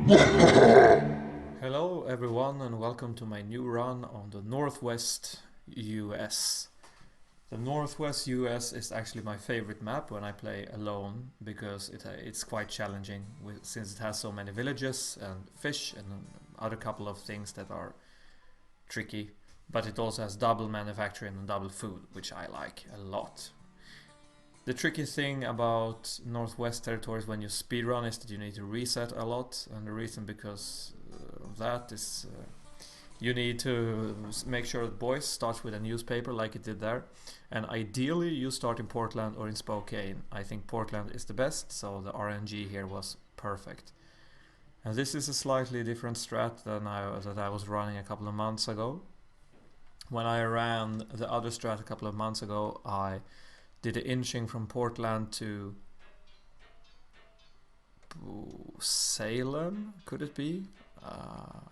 Hello everyone and welcome to my new run on the Northwest US. The Northwest US is actually my favorite map when I play alone because it's quite challenging since it has so many villages and fish and other couple of things that are tricky. But it also has double manufacturing and double food, which I like a lot. The tricky thing about Northwest territories when you speedrun is that you need to reset a lot, and the reason because of that is you need to make sure that Boise starts with a newspaper like it did there, and ideally you start in Portland or in Spokane. I think Portland is the best, so the RNG here was perfect. And this is a slightly different strat than that I was running a couple of months ago. When I ran the other strat a couple of months ago, I did the inching from Portland to Salem, could it be?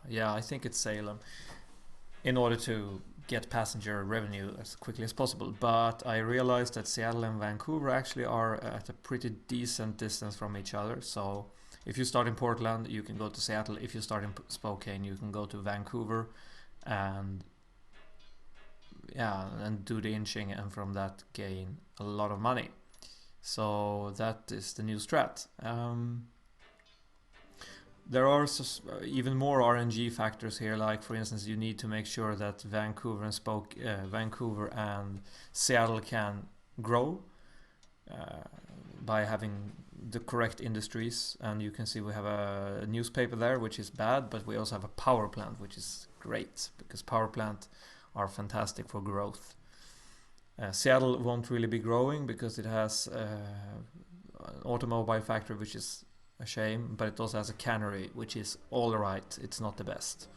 Yeah, I think it's Salem, in order to get passenger revenue as quickly as possible. But I realized that Seattle and Vancouver actually are at a pretty decent distance from each other. So if you start in Portland, you can go to Seattle. If you start in Spokane, you can go to Vancouver, and yeah, and do the inching, and from that gain a lot of money. So that is the new strat. There are even more RNG factors here, like for instance you need to make sure that Vancouver and Seattle can grow by having the correct industries, and you can see we have a newspaper there, which is bad, but we also have a power plant, which is great because power plant are fantastic for growth. Seattle won't really be growing because it has an automobile factory, which is a shame, but it also has a cannery, which is alright, it's not the best.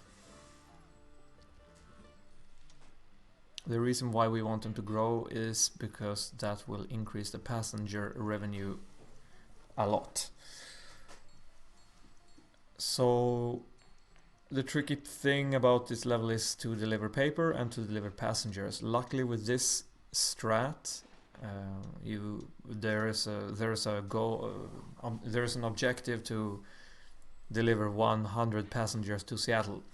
The reason why we want them to grow is because that will increase the passenger revenue a lot. So the tricky thing about this level is to deliver paper and to deliver passengers. Luckily with this strat, there is an objective to deliver 100 passengers to Seattle.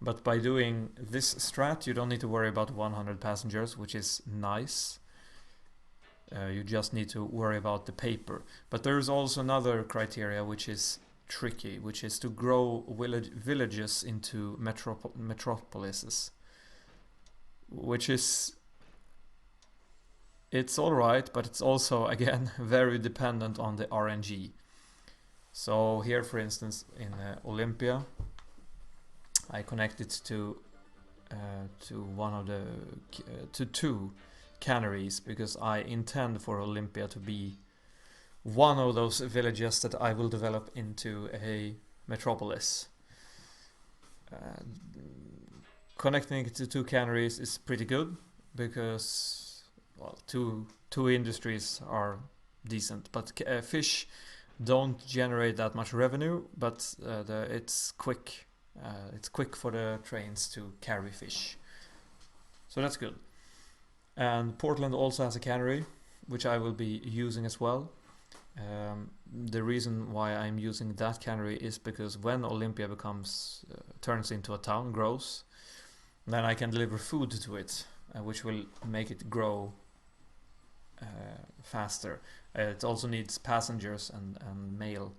But by doing this strat, you don't need to worry about 100 passengers, which is nice. You just need to worry about the paper. But there is also another criteria which is tricky, which is to grow villages into metropolises, which is, it's alright, but it's also again very dependent on the RNG. So here for instance in Olympia I connected to one of the to two canneries because I intend for Olympia to be one of those villages that I will develop into a metropolis. Connecting it to two canneries is pretty good because, well, two industries are decent, but fish don't generate that much revenue, but it's quick. It's quick for the trains to carry fish, so that's good. And Portland also has a cannery, which I will be using as well. The reason why I'm using that cannery is because when Olympia turns into a town, grows, then I can deliver food to it, which will make it grow faster. It also needs passengers and mail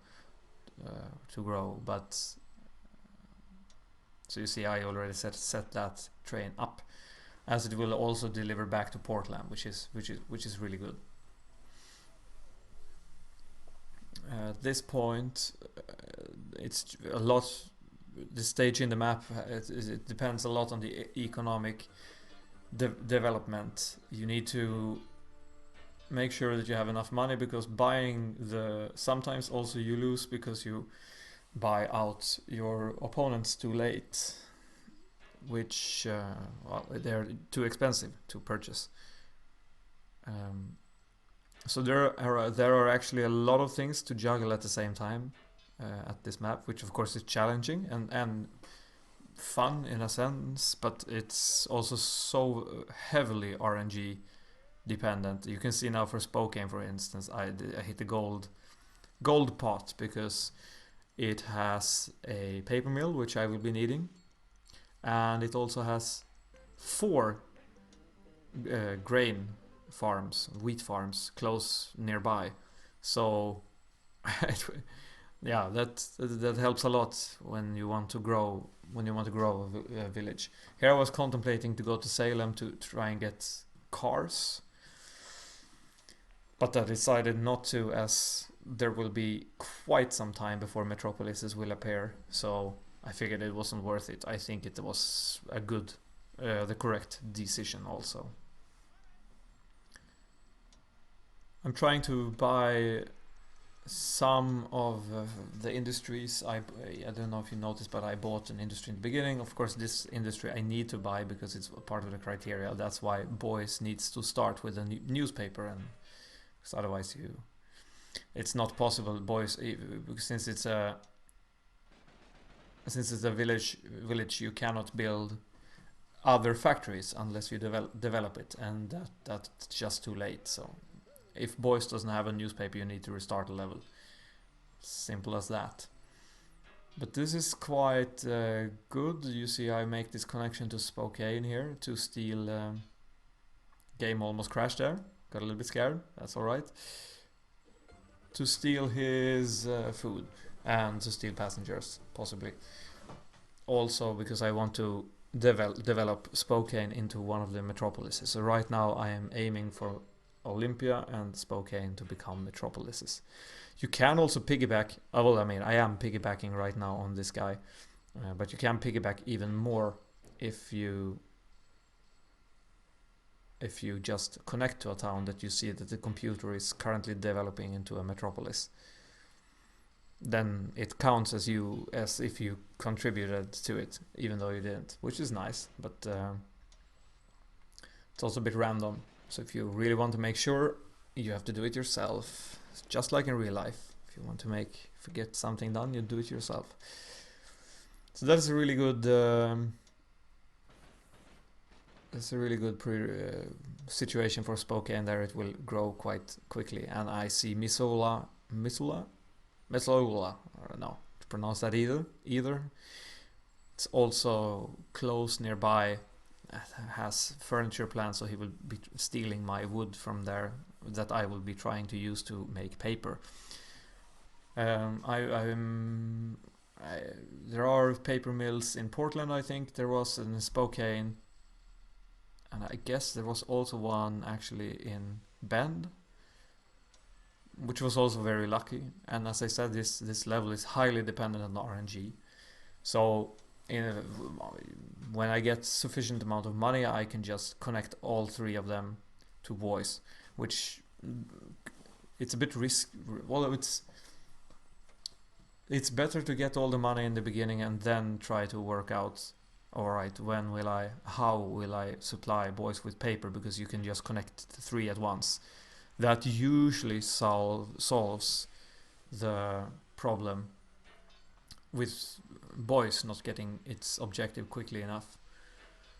to grow, but so you see I already set that train up, as it will also deliver back to Portland, which is really good. At this point, it's a lot. The stage in the map, it depends a lot on the economic development. You need to make sure that you have enough money, because sometimes also you lose because you buy out your opponents too late, which well, they're too expensive to purchase. So there are actually a lot of things to juggle at the same time at this map, which of course is challenging and fun in a sense, but it's also so heavily RNG dependent. You can see now for Spokane, for instance, I hit the gold pot because It has a paper mill, which I will be needing, and it also has 4 grain farms, wheat farms, close nearby. So yeah, that helps a lot when you want to grow a village. Here I was contemplating to go to Salem to try and get cars, but I decided not to, as there will be quite some time before metropolises will appear. So I figured it wasn't worth it. I think it was the correct decision also. I'm trying to buy some of the industries. I don't know if you noticed, but I bought an industry in the beginning. Of course, this industry I need to buy because it's part of the criteria. That's why Boys needs to start with a newspaper, and because otherwise it's not possible. Boys, since it's a village, you cannot build other factories unless you develop it, and that's just too late. So if Boys doesn't have a newspaper, you need to restart a level. Simple as that. But this is quite good. You see, I make this connection to Spokane here to steal. Game almost crashed there. Got a little bit scared. That's alright. To steal his food and to steal passengers, possibly. Also because I want to develop Spokane into one of the metropolises. So right now I am aiming for Olympia and Spokane to become metropolises. You can also piggyback. Well, I mean, I am piggybacking right now on this guy, but you can piggyback even more if you just connect to a town that you see that the computer is currently developing into a metropolis. Then it counts as if you contributed to it, even though you didn't, which is nice, but it's also a bit random. So if you really want to make sure, you have to do it yourself. It's just like in real life. If you want to get something done, you do it yourself. So that's a really good situation for Spokane. There it will grow quite quickly. And I see Missoula, I don't know to pronounce that either. It's also close nearby. Has furniture plants, so he will be stealing my wood from there that I will be trying to use to make paper. There are paper mills in Portland, I think there was in Spokane, and I guess there was also one actually in Bend, which was also very lucky. And as I said, this level is highly dependent on RNG. So when I get sufficient amount of money, I can just connect all 3 of them to voice, which it's a bit well, it's better to get all the money in the beginning and then try to work out, alright, how will I supply boys with paper, because you can just connect the 3 at once. That usually solves the problem with Boys not getting its objective quickly enough.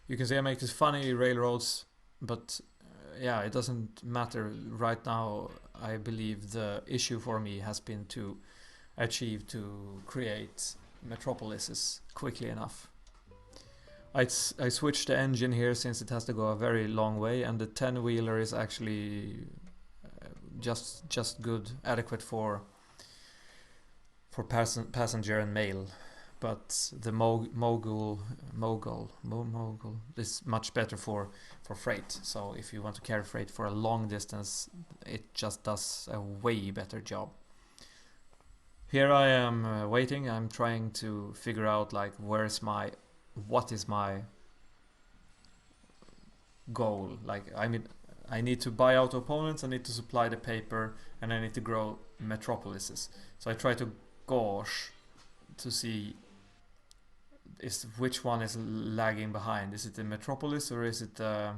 You can say I make these funny railroads, but yeah, it doesn't matter right now. I believe the issue for me has been to create metropolises quickly enough. I switched the engine here since it has to go a very long way, and the 10-wheeler is actually just good, adequate for passenger and mail. But the mogul is much better for freight. So if you want to carry freight for a long distance, it just does a way better job. Here I am waiting. I'm trying to figure out like what is my goal. Like, I mean, I need to buy out opponents, I need to supply the paper, and I need to grow metropolises. So I try to gauge to see which one is lagging behind. Is it the metropolis, or is it the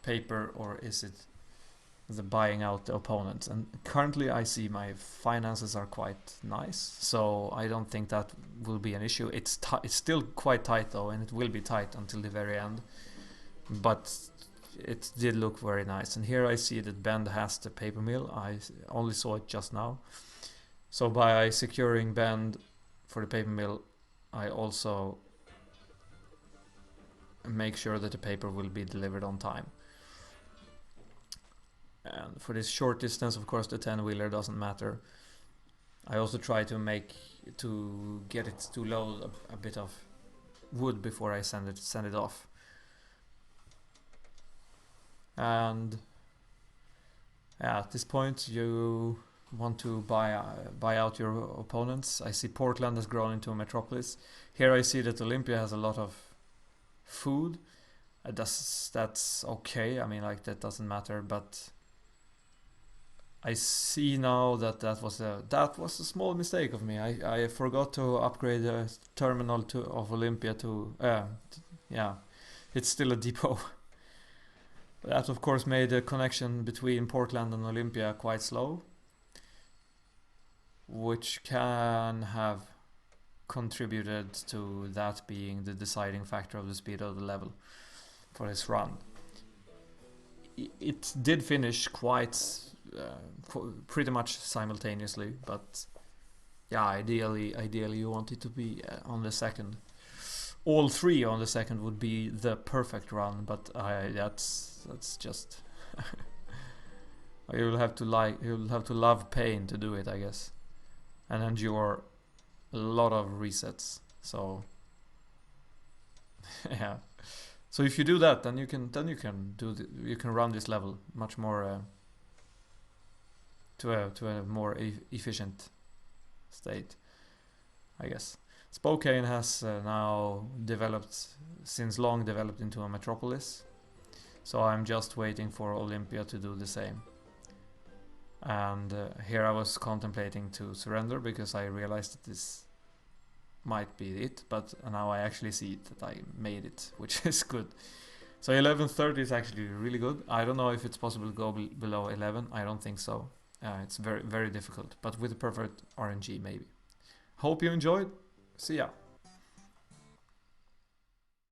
paper, or is it the buying out the opponents? And currently I see my finances are quite nice, so I don't think that will be an issue. It's still quite tight though, and it will be tight until the very end, but it did look very nice. And here I see that Bend has the paper mill. I only saw it just now. So by securing bend for the paper mill, I also make sure that the paper will be delivered on time. And for this short distance, of course, the 10-wheeler doesn't matter. I also try to get it to load a bit of wood before I send it off. And yeah, at this point you want to buy out your opponents. I see Portland has grown into a metropolis. Here I see that Olympia has a lot of food. That's okay. I mean, like, that doesn't matter, but I see now that that was a small mistake of me. I forgot to upgrade the terminal of Olympia to yeah, it's still a depot. That of course made the connection between Portland and Olympia quite slow, which can have contributed to that being the deciding factor of the speed of the level for this run. It did finish quite pretty much simultaneously, but yeah, ideally you want it to be on the second. All three on the second would be the perfect run, but that's just you'll have to love pain to do it, I guess, and endure a lot of resets. So yeah. So if you do that, then you can run this level much more to a more efficient state, I guess. Spokane has now since long developed into a metropolis, so I'm just waiting for Olympia to do the same. And here I was contemplating to surrender because I realized that this might be it, but now I actually see that I made it, which is good. So 1130 is actually really good. I don't know if it's possible to go below 11. I don't think so. It's very, very difficult, but with the perfect RNG maybe. Hope you enjoyed. See ya.